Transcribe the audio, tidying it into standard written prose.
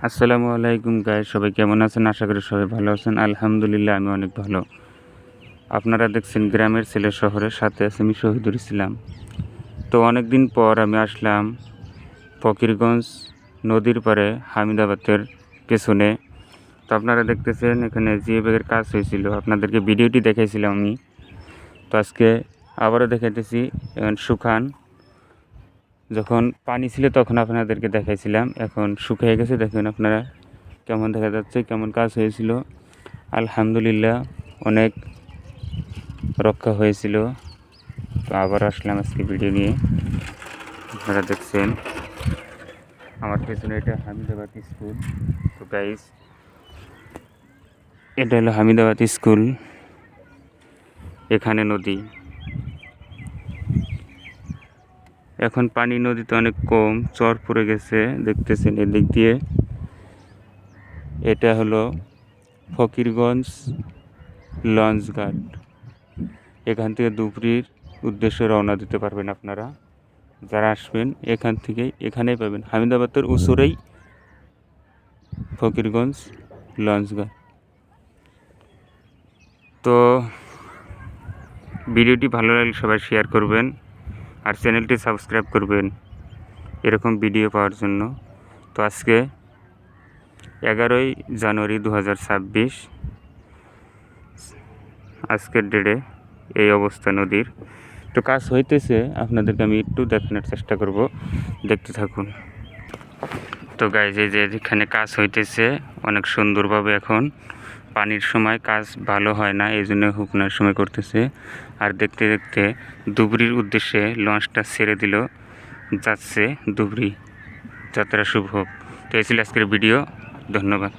আসসালামু আলাইকুম গাইস, সবাই কেমন আছেন? আশা করি সবাই ভালো আছেন। আলহামদুলিল্লাহ, আমি অনেক ভালো। আপনারা দেখছেন গ্রামের ছেলে শহরের সাথে আছে আমি শহীদুল ইসলাম। তো অনেক দিন পর আমি আসলাম ফকিরগঞ্জ নদীর পাড়ে হামিদাবাদের পেছনে। তো আপনারা দেখতেছেন এখানে জিও ব্যাগের কাজ হয়েছিল, আপনাদেরকে ভিডিওটি দেখাইছিলাম আমি। তো আজকে আবারও দেখাইতেছি। এখন শুকান, যখন পানি ছিল তখন আপনাদেরকে দেখাইছিলাম, এখন শুকিয়ে গেছে। দেখুন আপনারা কেমন দেখা যাচ্ছে, কেমন কাজ হয়েছিল। আলহামদুলিল্লাহ, অনেক রক্ষা হয়েছিল। তো আবার আসলাম আজকে ভিডিও নিয়ে। আপনারা দেখছেন আমার পেছনে, এটা হামিদাবাদ স্কুল। তো গাইস, এটা হলো হামিদাবাদ স্কুল, এখানে নদী। এখন পানি নদীতে অনেক কম, চর পড়ে গেছে, দেখতেছেন এদিক দিয়ে। এটা হলো ফকিরগঞ্জ লঞ্চ ঘাট। এখান থেকে ধুবড়ির উদ্দেশ্যে রওনা দিতে পারবেন আপনারা। যারা আসবেন এখান থেকেই, এখানেই পাবেন। হামিদাবাদের উসুরেই ফকিরগঞ্জ লঞ্চ ঘাট। তো ভিডিওটি ভালো লাগলে সবাই শেয়ার করবেন আর চ্যানেলটি সাবস্ক্রাইব করবেন এরকম ভিডিও পাওয়ার জন্য। তো আজকে 11ই জানুয়ারি 2026, আজকের ডেটে এই অবস্থা নদীর। তো কাজ হইতেছে, আপনাদেরকে আমি একটু দেখানোর চেষ্টা করব, দেখতে থাকুন। তো গাইজ, এই যে এখানে কাজ হইতেছে অনেক সুন্দরভাবে। এখন পানির সময় কাজ ভালো হয় না, এই জন্য শুকনার সময় করতেছে। আর দেখতে দেখতে ধুবড়ির উদ্দেশ্যে লঞ্চটা ছেড়ে দিল, যাচ্ছে ধুবড়ি। যাত্রা শুভ হোক। তো এই ছিল আজকের ভিডিও। ধন্যবাদ।